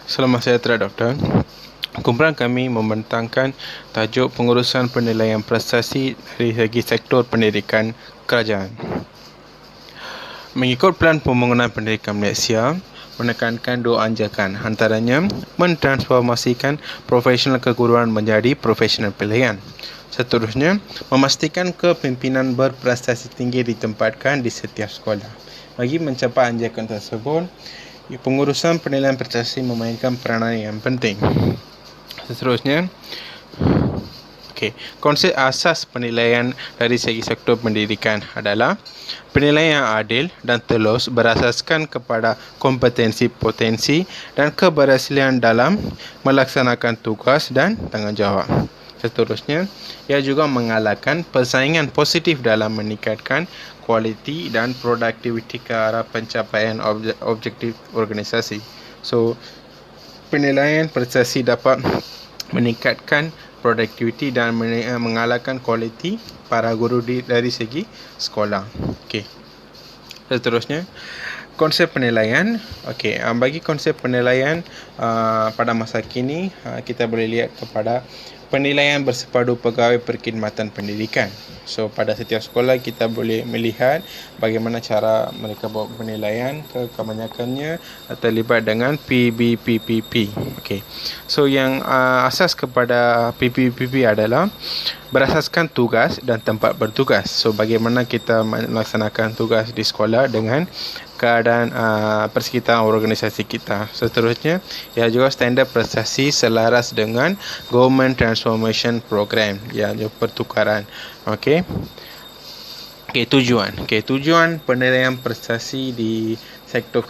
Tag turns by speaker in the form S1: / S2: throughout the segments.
S1: Selamat sejahtera, Doktor. Kumpulan kami membentangkan tajuk pengurusan penilaian prestasi dari segi sektor pendidikan kerajaan. Mengikut Pelan Pembangunan Pendidikan Malaysia, menekankan dua anjakan, antaranya mentransformasikan profesional keguruan menjadi profesional pilihan. Seterusnya, memastikan kepimpinan berprestasi tinggi ditempatkan di setiap sekolah. Bagi mencapai anjakan tersebut, pengurusan penilaian prestasi memainkan peranan yang penting. Seterusnya, konsep asas penilaian dari segi sektor pendidikan adalah penilaian yang adil dan telus berasaskan kepada kompetensi, potensi dan keberhasilan dalam melaksanakan tugas dan tanggungjawab. Seterusnya, ia juga mengalahkan persaingan positif dalam meningkatkan kualiti dan produktiviti ke arah pencapaian objektif organisasi. So, penilaian prestasi dapat meningkatkan produktiviti dan mengalahkan kualiti para guru dari segi sekolah. Seterusnya, konsep penilaian. Bagi konsep penilaian pada masa kini, kita boleh lihat kepada penilaian bersepadu pegawai perkhidmatan pendidikan. So, pada setiap sekolah kita boleh melihat bagaimana cara mereka buat penilaian. Kebanyakannya terlibat dengan PBPPP. So, yang asas kepada PBPPP adalah berasaskan tugas dan tempat bertugas. So, bagaimana kita melaksanakan tugas di sekolah dengan keadaan persekitaran organisasi kita. Seterusnya, ia juga standard prestasi selaras dengan Government Transformation Program, iaitu pertukaran. Tujuan penilaian prestasi di sektor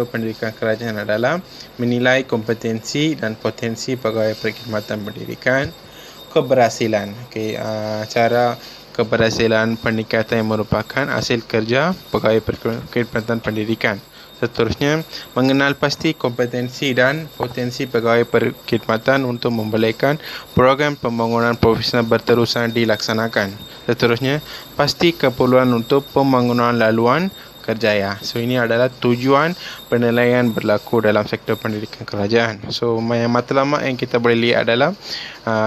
S1: pendidikan kerajaan adalah menilai kompetensi dan potensi pegawai perkhidmatan pendidikan, keberhasilan. Cara keberhasilan peningkatan yang merupakan hasil kerja pegawai perkhidmatan pendidikan. Seterusnya, mengenal pasti kompetensi dan potensi pegawai perkhidmatan untuk memberikan program pembangunan profesional berterusan dilaksanakan. Seterusnya, pasti keperluan untuk pembangunan laluan kerjaya. So, ini adalah tujuan penilaian berlaku dalam sektor pendidikan kerajaan. So, yang matlamat yang kita boleh lihat adalah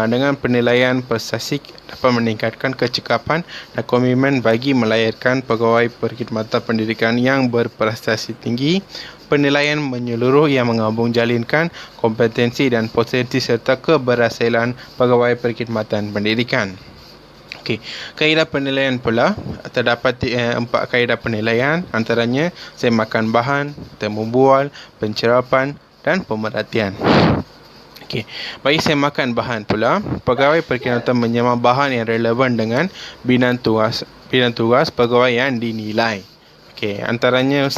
S1: dengan penilaian prestasi dapat meningkatkan kecekapan dan komitmen bagi melahirkan pegawai perkhidmatan pendidikan yang berprestasi tinggi. Penilaian menyeluruh yang menggabung jalinkan kompetensi dan potensi serta keberhasilan pegawai perkhidmatan pendidikan. Kaedah penilaian pula, terdapat 4 kaedah penilaian, antaranya semakan bahan, temu bual, pencerapan dan pemerhatian. Bagi semakan bahan pula, pegawai perkhidmatan menyemak bahan yang relevan dengan bidang tugas pegawai yang dinilai. Antaranya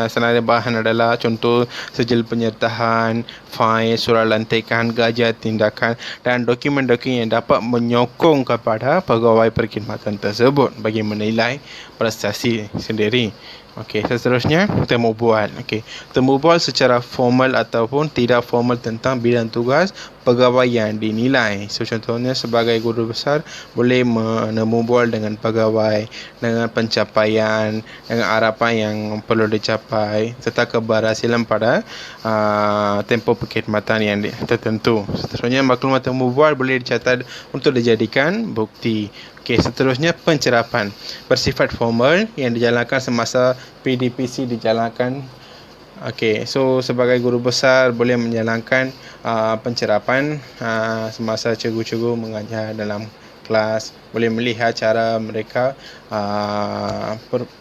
S1: senada bahan adalah contoh sijil penyertaan, fail, surat lantikan, gajian tindakan dan dokumen-dokumen yang dapat menyokong kepada pegawai perkhidmatan tersebut bagi menilai prestasi sendiri. Seterusnya, temu bual. Temu bual secara formal ataupun tidak formal tentang bidang tugas pegawai yang dinilai. So, contohnya sebagai guru besar boleh menemu bual dengan pegawai, dengan pencapaian, dengan harapan yang perlu dicapai serta keberhasilan pada tempoh perkhidmatan yang tertentu. Seterusnya, maklumat temu bual boleh dicatat untuk dijadikan bukti. Seterusnya, pencerapan bersifat formal yang dijalankan semasa PDPC dijalankan. So sebagai guru besar boleh menjalankan pencerapan semasa cikgu-cikgu mengajar dalam kelas, boleh melihat cara mereka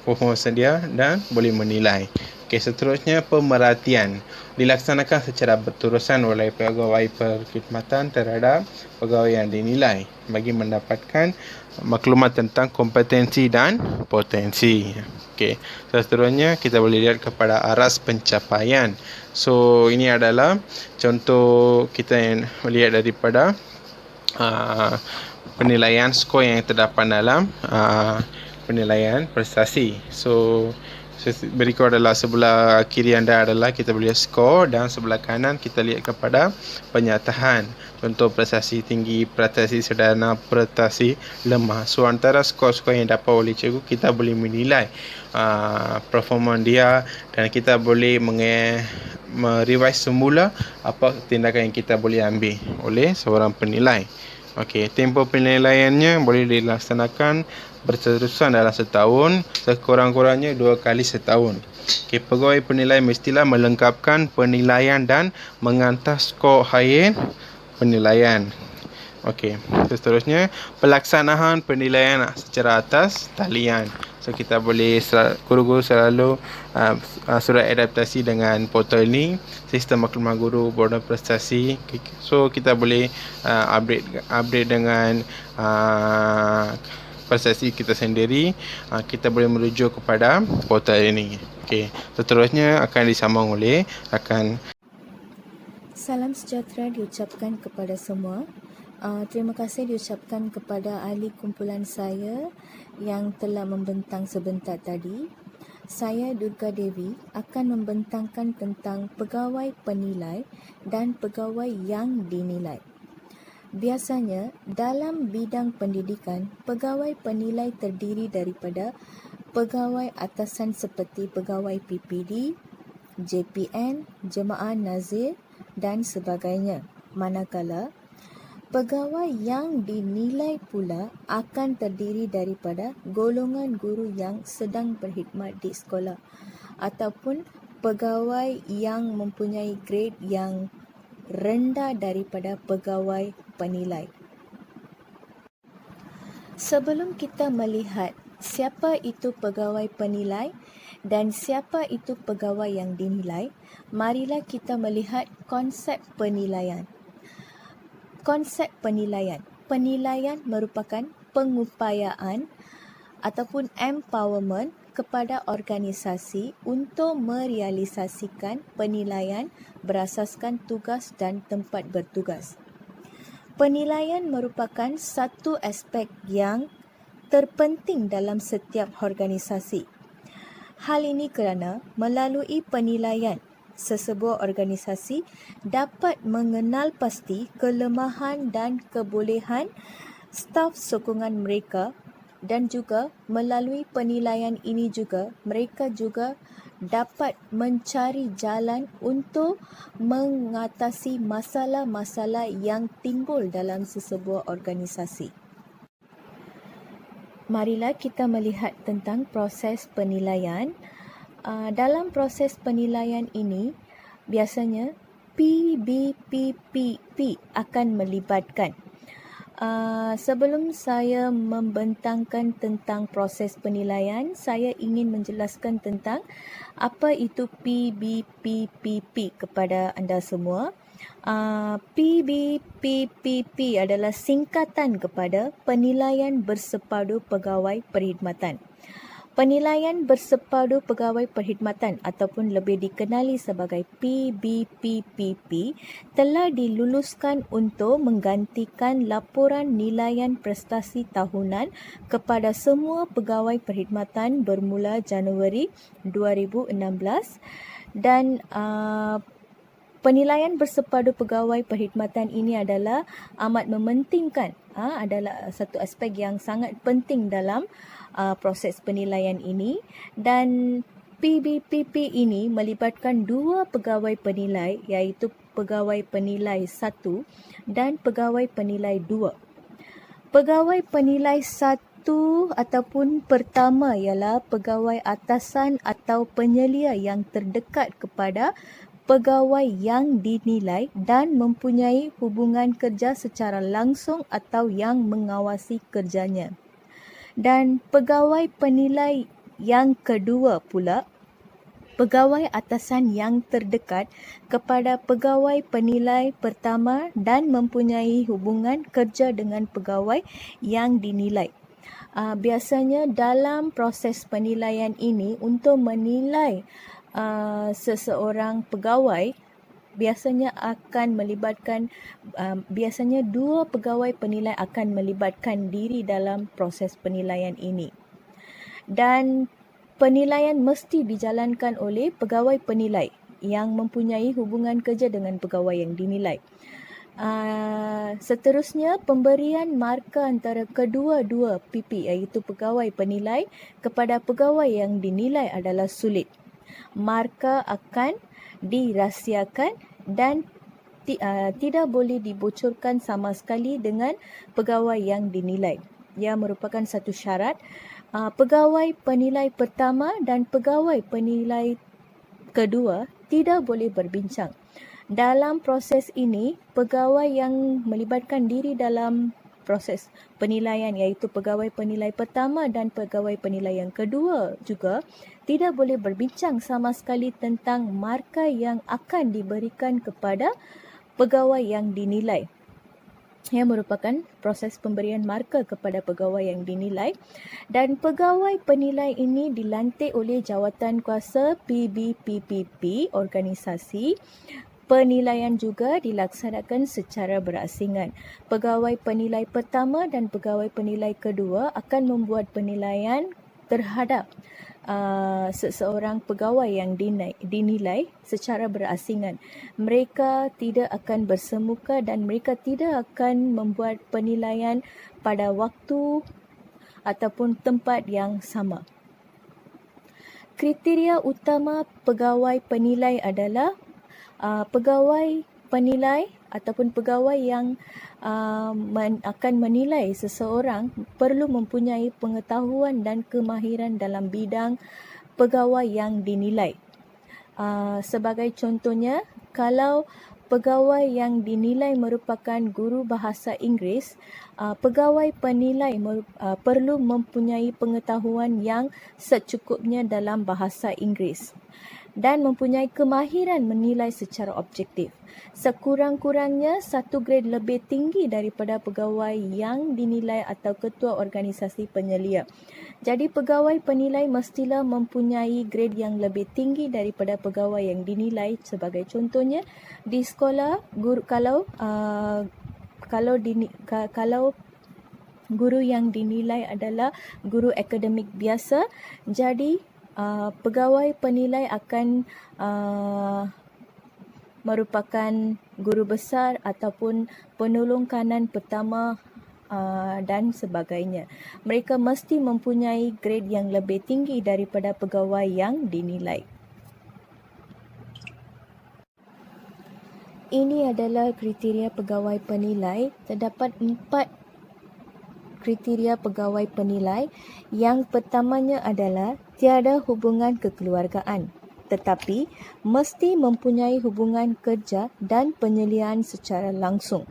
S1: performance dia dan boleh menilai. Seterusnya, pemerhatian dilaksanakan secara berterusan oleh pegawai perkhidmatan terhadap pegawai yang dinilai bagi mendapatkan maklumat tentang kompetensi dan potensi. Seterusnya, kita boleh lihat kepada aras pencapaian. So, ini adalah contoh kita yang melihat daripada penilaian skor yang terdapat dalam penilaian prestasi. So, berikut adalah sebelah kiri anda adalah kita boleh lihat skor dan sebelah kanan kita lihat kepada penyataan. Contoh prestasi tinggi, prestasi sederhana, prestasi lemah. So, antara skor-skor yang dapat oleh cikgu, kita boleh menilai performa dia dan kita boleh merevise semula apa tindakan yang kita boleh ambil oleh seorang penilai. Okey, tempoh penilaiannya boleh dilaksanakan berterusan dalam setahun, sekurang-kurangnya 2 kali setahun. Okey, pegawai penilai mestilah melengkapkan penilaian dan menghantar skor akhir penilaian. Okey, seterusnya pelaksanaan penilaian secara atas talian. So kita boleh guru-guru selalu surat adaptasi dengan portal ini, sistem maklumat guru, border prestasi. So kita boleh update dengan prestasi kita sendiri. Kita boleh merujuk kepada portal ini. Okey, seterusnya akan disambung oleh rakan.
S2: Salam sejahtera diucapkan kepada semua. Terima kasih diucapkan kepada ahli kumpulan saya yang telah membentang sebentar tadi. Saya Durga Devi akan membentangkan tentang pegawai penilai dan pegawai yang dinilai. Biasanya dalam bidang pendidikan, pegawai penilai terdiri daripada pegawai atasan seperti pegawai PPD, JPN, Jemaah Nazir dan sebagainya. Manakala pegawai yang dinilai pula akan terdiri daripada golongan guru yang sedang berkhidmat di sekolah ataupun pegawai yang mempunyai grade yang rendah daripada pegawai penilai. Sebelum kita melihat siapa itu pegawai penilai dan siapa itu pegawai yang dinilai, marilah kita melihat konsep penilaian. Konsep penilaian. Penilaian merupakan pengupayaan ataupun empowerment kepada organisasi untuk merealisasikan penilaian berasaskan tugas dan tempat bertugas. Penilaian merupakan satu aspek yang terpenting dalam setiap organisasi. Hal ini kerana melalui penilaian, sesebuah organisasi dapat mengenal pasti kelemahan dan kebolehan staf sokongan mereka, dan juga melalui penilaian ini juga mereka juga dapat mencari jalan untuk mengatasi masalah-masalah yang timbul dalam sesebuah organisasi. Marilah kita melihat tentang proses penilaian. Dalam proses penilaian ini, biasanya PBPPP akan melibatkan. Sebelum saya membentangkan tentang proses penilaian, saya ingin menjelaskan tentang apa itu PBPPP kepada anda semua. PBPPP adalah singkatan kepada Penilaian Bersepadu Pegawai Perkhidmatan. Penilaian Bersepadu Pegawai Perkhidmatan ataupun lebih dikenali sebagai PBPPP telah diluluskan untuk menggantikan laporan nilaian prestasi tahunan kepada semua pegawai perkhidmatan bermula Januari 2016 dan penilaian bersepadu pegawai perkhidmatan ini adalah amat mementingkan, adalah satu aspek yang sangat penting dalam proses penilaian ini, dan PBPP ini melibatkan dua pegawai penilai, iaitu pegawai penilai 1 dan pegawai penilai 2. Pegawai penilai 1 ataupun pertama ialah pegawai atasan atau penyelia yang terdekat kepada pegawai yang dinilai dan mempunyai hubungan kerja secara langsung atau yang mengawasi kerjanya. Dan pegawai penilai yang kedua pula, pegawai atasan yang terdekat kepada pegawai penilai pertama dan mempunyai hubungan kerja dengan pegawai yang dinilai. Biasanya dalam proses penilaian ini, untuk menilai seseorang pegawai, biasanya akan melibatkan biasanya dua pegawai penilai akan melibatkan diri dalam proses penilaian ini. Dan penilaian mesti dijalankan oleh pegawai penilai yang mempunyai hubungan kerja dengan pegawai yang dinilai. Seterusnya, pemberian markah antara kedua-dua PP iaitu pegawai penilai kepada pegawai yang dinilai adalah sulit. Markah akan dirahsiakan dan tidak boleh dibocorkan sama sekali dengan pegawai yang dinilai. Ia merupakan satu syarat. Pegawai penilai pertama dan pegawai penilai kedua tidak boleh berbincang. Dalam proses ini, pegawai yang melibatkan diri dalam proses penilaian iaitu pegawai penilai pertama dan pegawai penilai yang kedua juga tidak boleh berbincang sama sekali tentang markah yang akan diberikan kepada pegawai yang dinilai. Yang merupakan proses pemberian markah kepada pegawai yang dinilai, dan pegawai penilai ini dilantik oleh jawatankuasa PBPPP organisasi. Penilaian juga dilaksanakan secara berasingan. Pegawai penilai pertama dan pegawai penilai kedua akan membuat penilaian terhadap seseorang pegawai yang dinilai secara berasingan. Mereka tidak akan bersemuka dan mereka tidak akan membuat penilaian pada waktu ataupun tempat yang sama. Kriteria utama pegawai penilai adalah pegawai penilai ataupun pegawai yang akan menilai seseorang perlu mempunyai pengetahuan dan kemahiran dalam bidang pegawai yang dinilai. Sebagai contohnya, kalau pegawai yang dinilai merupakan guru bahasa Inggeris, pegawai penilai perlu mempunyai pengetahuan yang secukupnya dalam bahasa Inggeris dan mempunyai kemahiran menilai secara objektif. Sekurang-kurangnya 1 grade lebih tinggi daripada pegawai yang dinilai atau ketua organisasi penyelia. Jadi pegawai penilai mestilah mempunyai grade yang lebih tinggi daripada pegawai yang dinilai. Sebagai contohnya, di sekolah kalau guru yang dinilai adalah guru akademik biasa, jadi pegawai penilai akan merupakan guru besar ataupun penolong kanan pertama dan sebagainya. Mereka mesti mempunyai grade yang lebih tinggi daripada pegawai yang dinilai. Ini adalah kriteria pegawai penilai. Terdapat 4 kriteria pegawai penilai. Yang pertamanya adalah tiada hubungan kekeluargaan, tetapi mesti mempunyai hubungan kerja dan penyeliaan secara langsung.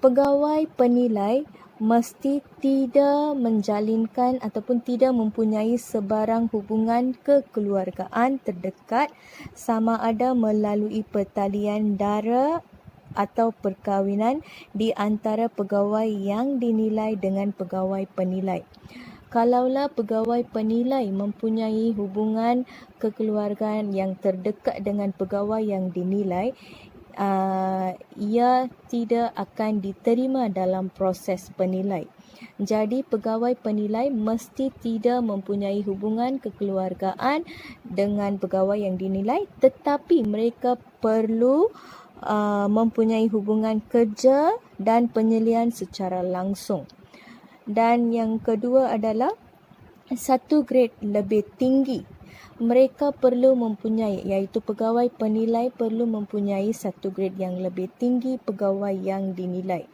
S2: Pegawai penilai mesti tidak menjalinkan ataupun tidak mempunyai sebarang hubungan kekeluargaan terdekat, sama ada melalui pertalian dara atau perkahwinan di antara pegawai yang dinilai dengan pegawai penilai. Kalaulah pegawai penilai mempunyai hubungan kekeluargaan yang terdekat dengan pegawai yang dinilai, ia tidak akan diterima dalam proses penilai. Jadi pegawai penilai mesti tidak mempunyai hubungan kekeluargaan dengan pegawai yang dinilai, tetapi mereka perlu mempunyai hubungan kerja dan penyelian secara langsung. Dan yang kedua adalah 1 grade lebih tinggi. Mereka perlu mempunyai, iaitu pegawai penilai perlu mempunyai 1 grade yang lebih tinggi pegawai yang dinilai.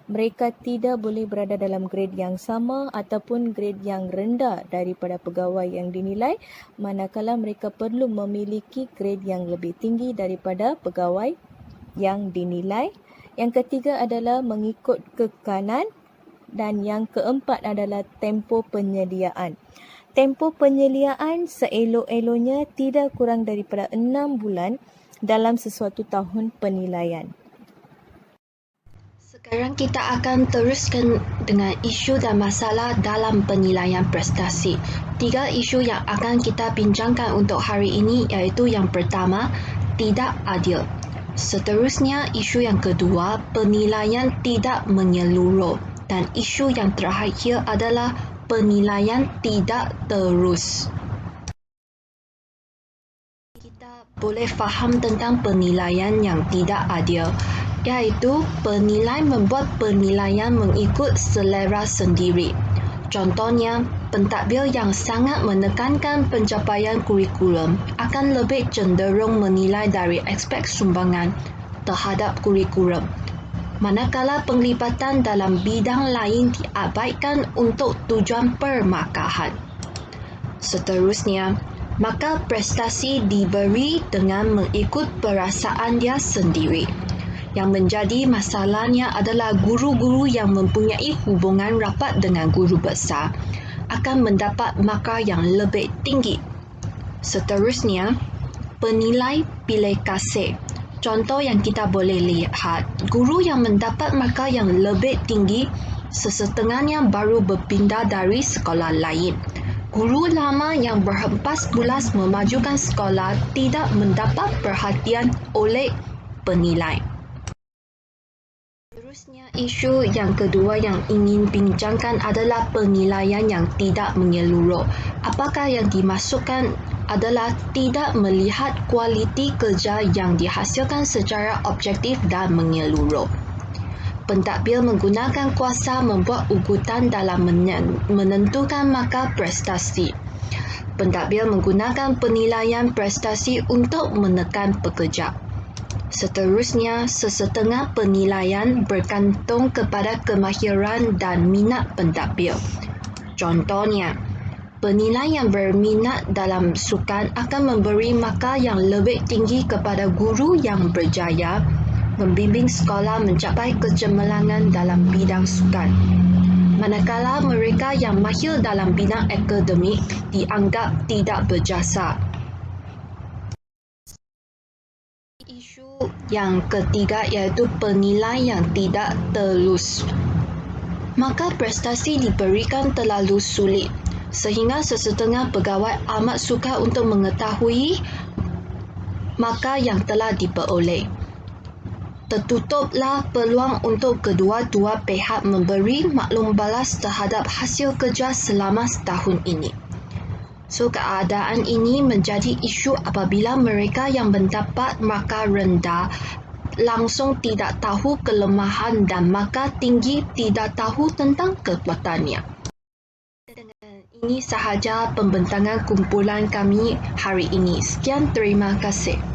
S2: Mereka tidak boleh berada dalam grade yang sama ataupun grade yang rendah daripada pegawai yang dinilai, manakala mereka perlu memiliki grade yang lebih tinggi daripada pegawai yang dinilai. Yang ketiga adalah mengikut kekanan, dan yang keempat adalah tempoh penyediaan. Tempoh penyeliaan seelok-eloknya tidak kurang daripada 6 bulan dalam sesuatu tahun penilaian.
S3: Sekarang kita akan teruskan dengan isu dan masalah dalam penilaian prestasi. 3 isu yang akan kita bincangkan untuk hari ini iaitu yang pertama, tidak adil. Seterusnya, isu yang kedua, penilaian tidak menyeluruh. Dan isu yang terakhir adalah penilaian tidak terus. Kita boleh faham tentang penilaian yang tidak adil, iaitu penilai membuat penilaian mengikut selera sendiri. Contohnya, pentadbir yang sangat menekankan pencapaian kurikulum akan lebih cenderung menilai dari aspek sumbangan terhadap kurikulum, manakala penglibatan dalam bidang lain diabaikan untuk tujuan permarkahan. Seterusnya, maka prestasi diberi dengan mengikut perasaan dia sendiri. Yang menjadi masalahnya adalah guru-guru yang mempunyai hubungan rapat dengan guru besar akan mendapat markah yang lebih tinggi. Seterusnya, penilai pilih kasih. Contoh yang kita boleh lihat, guru yang mendapat markah yang lebih tinggi sesetengahnya baru berpindah dari sekolah lain. Guru lama yang berhempas bulas memajukan sekolah tidak mendapat perhatian oleh penilai. Seterusnya, isu yang kedua yang ingin bincangkan adalah penilaian yang tidak menyeluruh. Apakah yang dimaksudkan adalah tidak melihat kualiti kerja yang dihasilkan secara objektif dan menyeluruh. Pentadbir menggunakan kuasa membuat ugutan dalam menentukan markah prestasi. Pentadbir menggunakan penilaian prestasi untuk menekan pekerja. Seterusnya, sesetengah penilaian bergantung kepada kemahiran dan minat pentadbir. Contohnya, penilai yang berminat dalam sukan akan memberi markah yang lebih tinggi kepada guru yang berjaya membimbing sekolah mencapai kecemerlangan dalam bidang sukan, manakala mereka yang mahir dalam bidang akademik dianggap tidak berjasa. Isu yang ketiga iaitu penilai yang tidak telus. Maka prestasi diberikan terlalu sulit sehingga sesetengah pegawai amat sukar untuk mengetahui markah yang telah diperoleh. Tertutuplah peluang untuk kedua-dua pihak memberi maklum balas terhadap hasil kerja selama setahun ini. So, keadaan ini menjadi isu apabila mereka yang mendapat markah rendah langsung tidak tahu kelemahan dan markah tinggi tidak tahu tentang kekuatannya. Dengan ini sahaja pembentangan kumpulan kami hari ini. Sekian, terima kasih.